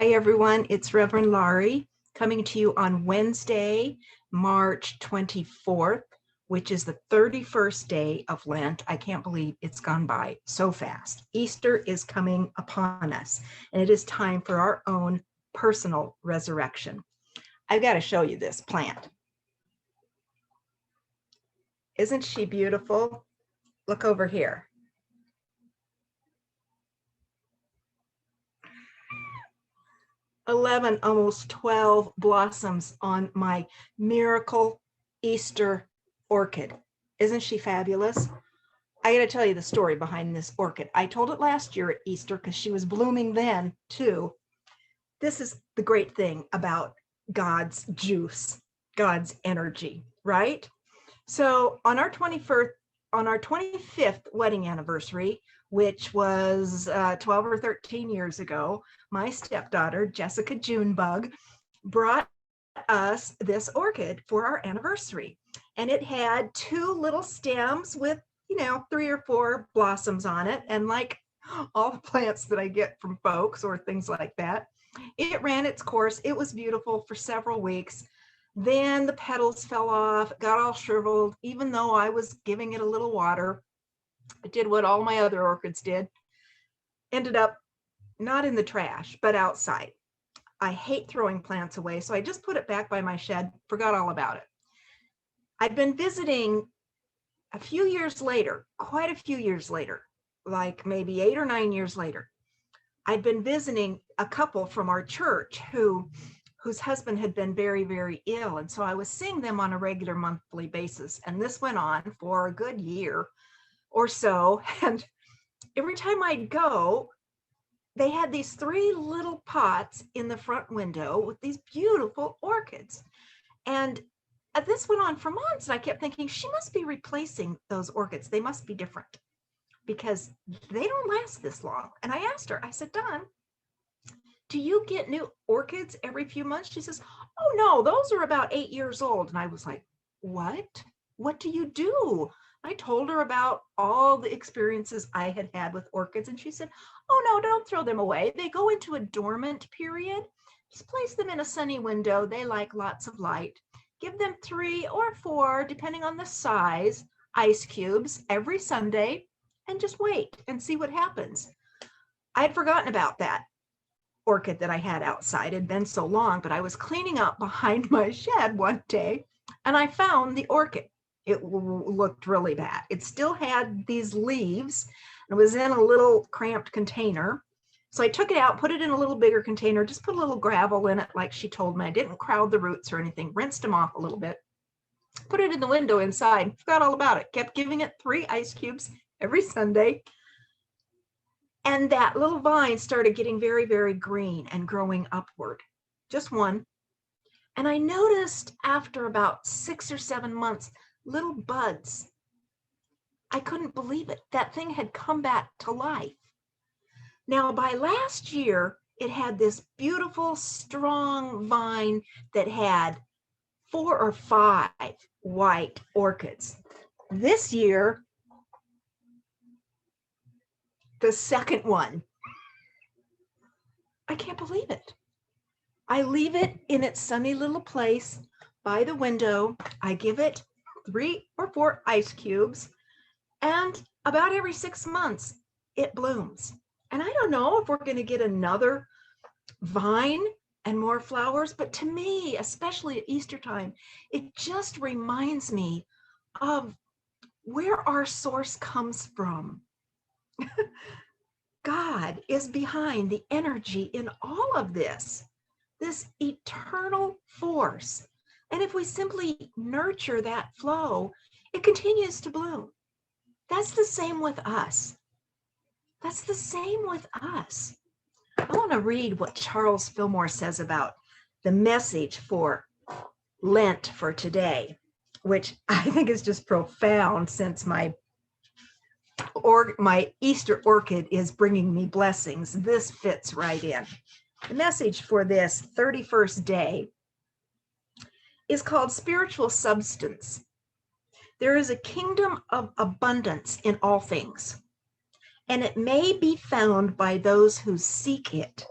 Hi, everyone. It's Reverend Laurie coming to you on Wednesday, March 24th, which is the 31st day of Lent. I can't believe it's gone by so fast. Easter is coming upon us, and it is time for our own personal resurrection. I've got to show you this plant. Isn't she beautiful? Look over here. 11, almost 12 blossoms on my miracle Easter orchid. Isn't she fabulous? I got to tell you the story behind this orchid. I told it last year at Easter because she was blooming then too. This is the great thing about God's juice, God's energy, right? So on our 25th wedding anniversary, which was 12 or 13 years ago, my stepdaughter, Jessica Junebug, brought us this orchid for our anniversary. And it had two little stems with, 3 or 4 blossoms on it. And like all the plants that I get from folks or things like that, it ran its course. It was beautiful for several weeks. Then the petals fell off, got all shriveled, even though I was giving it a little water. It did what all my other orchids did. Ended up not in the trash, but outside. I hate throwing plants away, so I just put it back by my shed, forgot all about it. I've been visiting a few years later, quite a few years later, like maybe 8 or 9 years later. I'd been visiting a couple from our church whose husband had been very, very ill. And so I was seeing them on a regular monthly basis. And this went on for a good year or so. And every time I'd go, they had these 3 little pots in the front window with these beautiful orchids. And this went on for months. And I kept thinking, she must be replacing those orchids. They must be different because they don't last this long. And I asked her, I said, Don, do you get new orchids every few months? She says, oh no, those are about 8 years old. And I was like, what? What do you do? I told her about all the experiences I had had with orchids. And she said, oh no, don't throw them away. They go into a dormant period. Just place them in a sunny window. They like lots of light. Give them 3 or 4, depending on the size, ice cubes every Sunday, and just wait and see what happens. I had forgotten about that orchid that I had outside. It had been so long, but I was cleaning up behind my shed one day and I found the orchid. It looked really bad. It still had these leaves and it was in a little cramped container. So I took it out, put it in a little bigger container, just put a little gravel in it like she told me. I didn't crowd the roots or anything, rinsed them off a little bit, put it in the window inside, forgot all about it, kept giving it 3 ice cubes every Sunday. And that little vine started getting very, very green and growing upward, just one. And I noticed after about 6 or 7 months, little buds. I couldn't believe it. That thing had come back to life. Now, by last year, it had this beautiful, strong vine that had 4 or 5 white orchids. This year, the second one. I can't believe it. I leave it in its sunny little place by the window. I give it 3 or 4 ice cubes, and about every 6 months, it blooms. And I don't know if we're going to get another vine and more flowers, but to me, especially at Easter time, it just reminds me of where our source comes from. God is behind the energy in all of this eternal force. And if we simply nurture that flow, it continues to bloom. That's the same with us. That's the same with us. I want to read what Charles Fillmore says about the message for Lent for today, which I think is just profound since my Easter orchid is bringing me blessings. This fits right in. The message for this 31st day is called Spiritual Substance. There is a kingdom of abundance in all things, and it may be found by those who seek it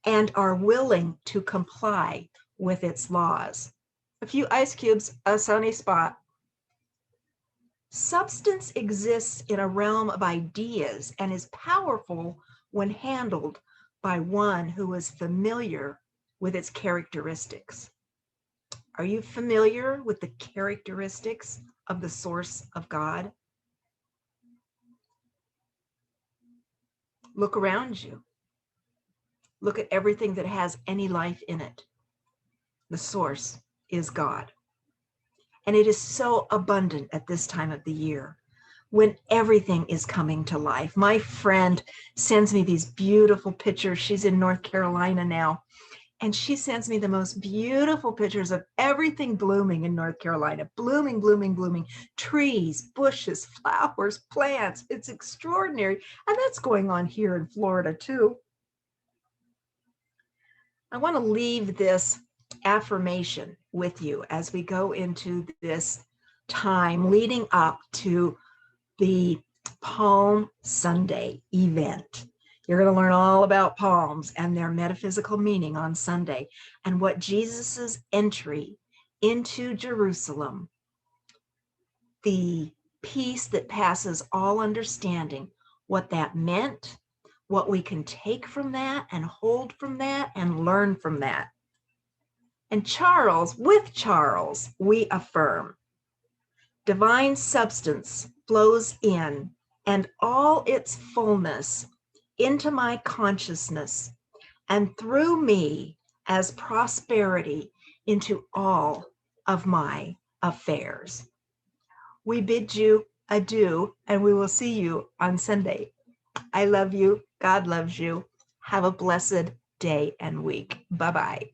and are willing to comply with its laws. A few ice cubes, a sunny spot. Substance exists in a realm of ideas and is powerful when handled by one who is familiar with its characteristics. Are you familiar with the characteristics of the source of God? Look around you. Look at everything that has any life in it. The source is God. And it is so abundant at this time of the year when everything is coming to life. My friend sends me these beautiful pictures. She's in North Carolina now. And she sends me the most beautiful pictures of everything blooming in North Carolina. Blooming, blooming, blooming. Trees, bushes, flowers, plants. It's extraordinary. And that's going on here in Florida too. I want to leave this affirmation with you as we go into this time leading up to the Palm Sunday event. You're going to learn all about palms and their metaphysical meaning on Sunday and what Jesus's entry into Jerusalem, the peace that passes all understanding, what that meant, what we can take from that and hold from that and learn from that. And with Charles, we affirm divine substance flows in and all its fullness into my consciousness and through me as prosperity into all of my affairs. We bid you adieu, and we will see you on Sunday. I love you. God loves you. Have a blessed day and week. Bye-bye.